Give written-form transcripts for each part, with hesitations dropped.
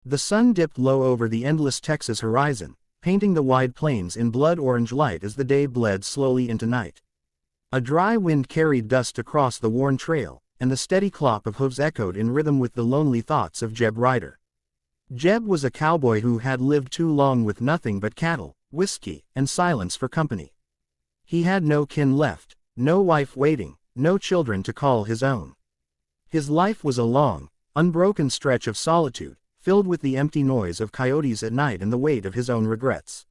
The sun dipped low over the endless Texas horizon, painting the wide plains in blood-orange light as the day bled slowly into night. A dry wind carried dust across the worn trail, and the steady clop of hooves echoed in rhythm with the lonely thoughts of Jeb Ryder. Jeb was a cowboy who had lived too long with nothing but cattle, whiskey, and silence for company. He had no kin left, no wife waiting, no children to call his own. His life was a long, unbroken stretch of solitude, filled with the empty noise of coyotes at night and the weight of his own regrets.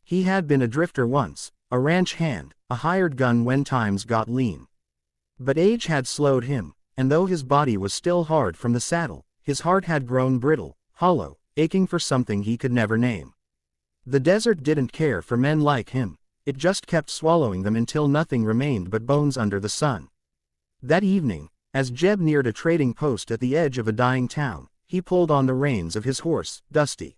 He had been a drifter once, a ranch hand, a hired gun when times got lean. But age had slowed him, and though his body was still hard from the saddle, his heart had grown brittle, hollow, aching for something he could never name. The desert didn't care for men like him, it just kept swallowing them until nothing remained but bones under the sun. That evening, as Jeb neared a trading post at the edge of a dying town, he pulled on the reins of his horse, Dusty.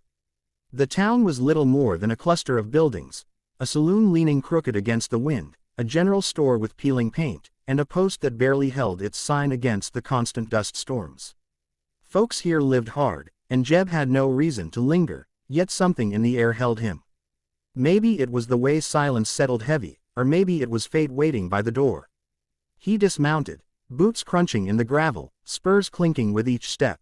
The town was little more than a cluster of buildings, a saloon leaning crooked against the wind, a general store with peeling paint, and a post that barely held its sign against the constant dust storms. Folks here lived hard, and Jeb had no reason to linger, yet something in the air held him. Maybe it was the way silence settled heavy, or maybe it was fate waiting by the door. He dismounted, boots crunching in the gravel, spurs clinking with each step.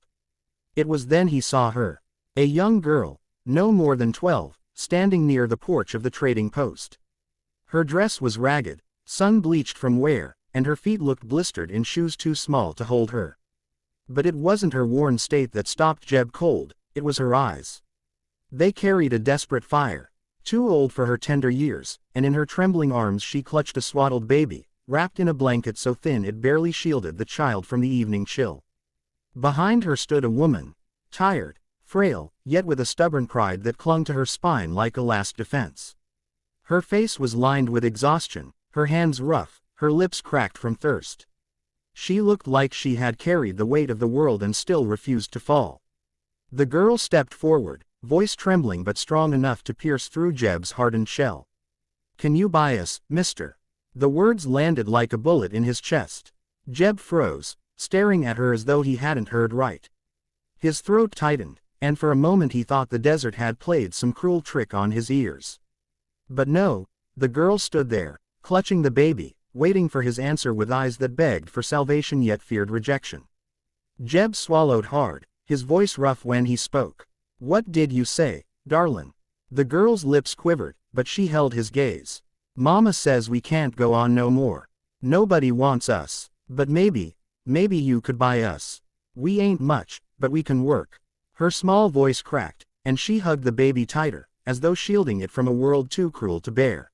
It was then he saw her. A young girl, no more than 12, standing near the porch of the trading post. Her dress was ragged, sun-bleached from wear, and her feet looked blistered in shoes too small to hold her. But it wasn't her worn state that stopped Jeb cold, it was her eyes. They carried a desperate fire, too old for her tender years, and in her trembling arms she clutched a swaddled baby, wrapped in a blanket so thin it barely shielded the child from the evening chill. Behind her stood a woman, tired, frail, yet with a stubborn pride that clung to her spine like a last defense. Her face was lined with exhaustion, her hands rough, her lips cracked from thirst. She looked like she had carried the weight of the world and still refused to fall. The girl stepped forward, voice trembling but strong enough to pierce through Jeb's hardened shell. "Can you buy us, mister?" The words landed like a bullet in his chest. Jeb froze, staring at her as though he hadn't heard right. His throat tightened, and for a moment he thought the desert had played some cruel trick on his ears. But no, the girl stood there, clutching the baby, waiting for his answer with eyes that begged for salvation yet feared rejection. Jeb swallowed hard, his voice rough when he spoke. "What did you say, darlin'?" The girl's lips quivered, but she held his gaze. "Mama says we can't go on no more. Nobody wants us, but maybe you could buy us. We ain't much, but we can work." Her small voice cracked, and she hugged the baby tighter, as though shielding it from a world too cruel to bear.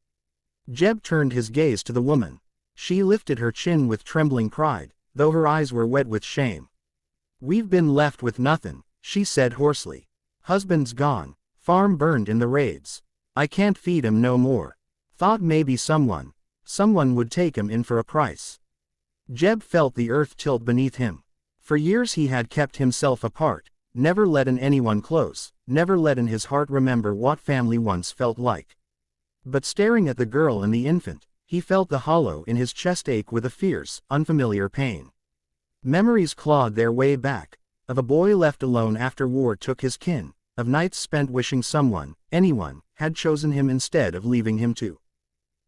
Jeb turned his gaze to the woman. She lifted her chin with trembling pride, though her eyes were wet with shame. "We've been left with nothin'," she said hoarsely. "Husband's gone, farm burned in the raids. I can't feed him no more. Thought maybe someone would take him in for a price." Jeb felt the earth tilt beneath him. For years he had kept himself apart, never letting anyone close, never letting his heart remember what family once felt like. But staring at the girl and the infant, he felt the hollow in his chest ache with a fierce, unfamiliar pain. Memories clawed their way back, of a boy left alone after war took his kin, of nights spent wishing someone, anyone, had chosen him instead of leaving him to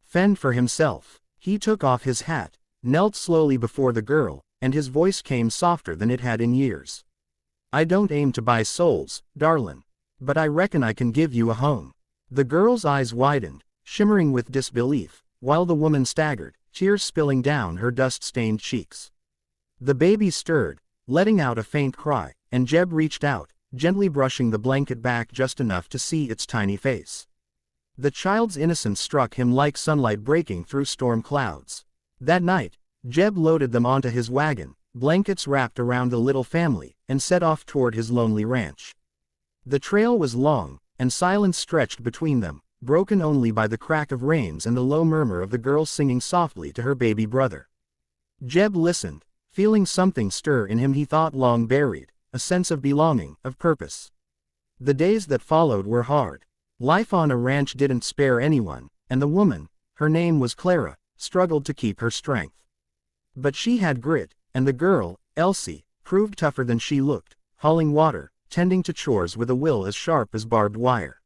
fend for himself. He took off his hat, knelt slowly before the girl, and his voice came softer than it had in years. "I don't aim to buy souls, darlin', but I reckon I can give you a home." The girl's eyes widened, shimmering with disbelief, while the woman staggered, tears spilling down her dust-stained cheeks. The baby stirred, letting out a faint cry, and Jeb reached out, gently brushing the blanket back just enough to see its tiny face. The child's innocence struck him like sunlight breaking through storm clouds. That night, Jeb loaded them onto his wagon, blankets wrapped around the little family, and set off toward his lonely ranch. The trail was long, and silence stretched between them, broken only by the crack of reins and the low murmur of the girl singing softly to her baby brother. Jeb listened, feeling something stir in him he thought long buried, a sense of belonging, of purpose. The days that followed were hard. Life on a ranch didn't spare anyone, and the woman, her name was Clara, struggled to keep her strength. But she had grit, and the girl, Elsie, proved tougher than she looked, hauling water, tending to chores with a will as sharp as barbed wire.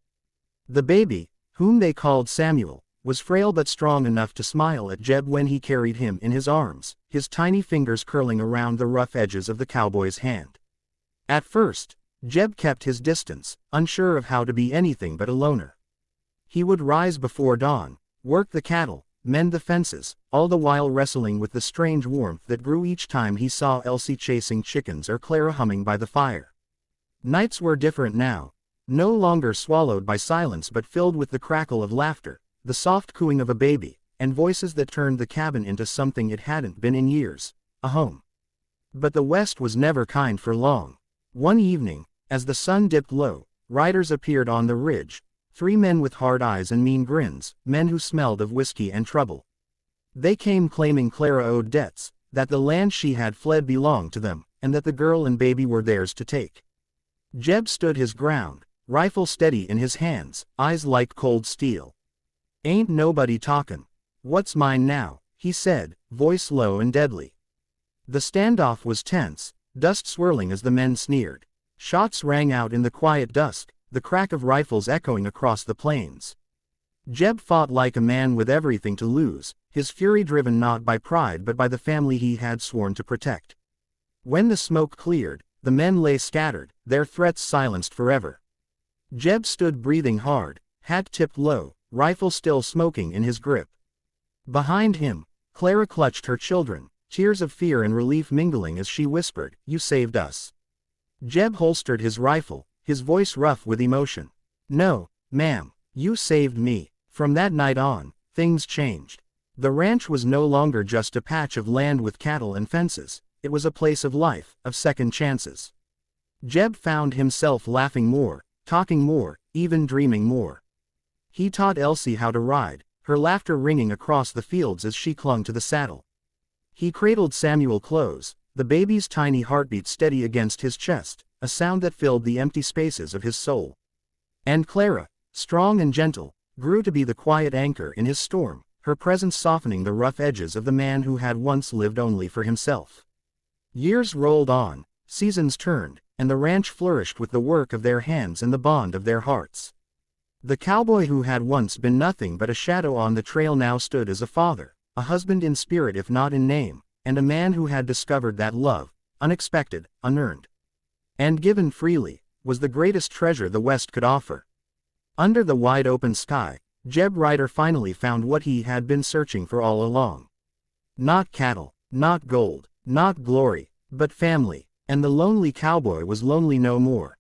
The baby, whom they called Samuel, was frail but strong enough to smile at Jeb when he carried him in his arms, his tiny fingers curling around the rough edges of the cowboy's hand. At first, Jeb kept his distance, unsure of how to be anything but a loner. He would rise before dawn, work the cattle, mend the fences, all the while wrestling with the strange warmth that grew each time he saw Elsie chasing chickens or Clara humming by the fire. Nights were different now, no longer swallowed by silence but filled with the crackle of laughter, the soft cooing of a baby, and voices that turned the cabin into something it hadn't been in years, a home. But the West was never kind for long. One evening, as the sun dipped low, riders appeared on the ridge, 3 men with hard eyes and mean grins, men who smelled of whiskey and trouble. They came claiming Clara owed debts, that the land she had fled belonged to them, and that the girl and baby were theirs to take. Jeb stood his ground, rifle steady in his hands, eyes like cold steel. "Ain't nobody talkin'. What's mine now?" he said, voice low and deadly. The standoff was tense, dust swirling as the men sneered. Shots rang out in the quiet dusk, the crack of rifles echoing across the plains. Jeb fought like a man with everything to lose, his fury driven not by pride but by the family he had sworn to protect. When the smoke cleared, the men lay scattered, their threats silenced forever. Jeb stood breathing hard, hat tipped low, rifle still smoking in his grip. Behind him, Clara clutched her children, tears of fear and relief mingling as she whispered, "You saved us." Jeb holstered his rifle, his voice rough with emotion. "No, ma'am, you saved me." From that night on, things changed. The ranch was no longer just a patch of land with cattle and fences, it was a place of life, of second chances. Jeb found himself laughing more, talking more, even dreaming more. He taught Elsie how to ride, her laughter ringing across the fields as she clung to the saddle. He cradled Samuel close, the baby's tiny heartbeat steady against his chest, a sound that filled the empty spaces of his soul. And Clara, strong and gentle, grew to be the quiet anchor in his storm, her presence softening the rough edges of the man who had once lived only for himself. Years rolled on, seasons turned, and the ranch flourished with the work of their hands and the bond of their hearts. The cowboy who had once been nothing but a shadow on the trail now stood as a father, a husband in spirit if not in name, and a man who had discovered that love, unexpected, unearned, and given freely, was the greatest treasure the West could offer. Under the wide open sky, Jeb Ryder finally found what he had been searching for all along. Not cattle, not gold, not glory, but family, and the lonely cowboy was lonely no more.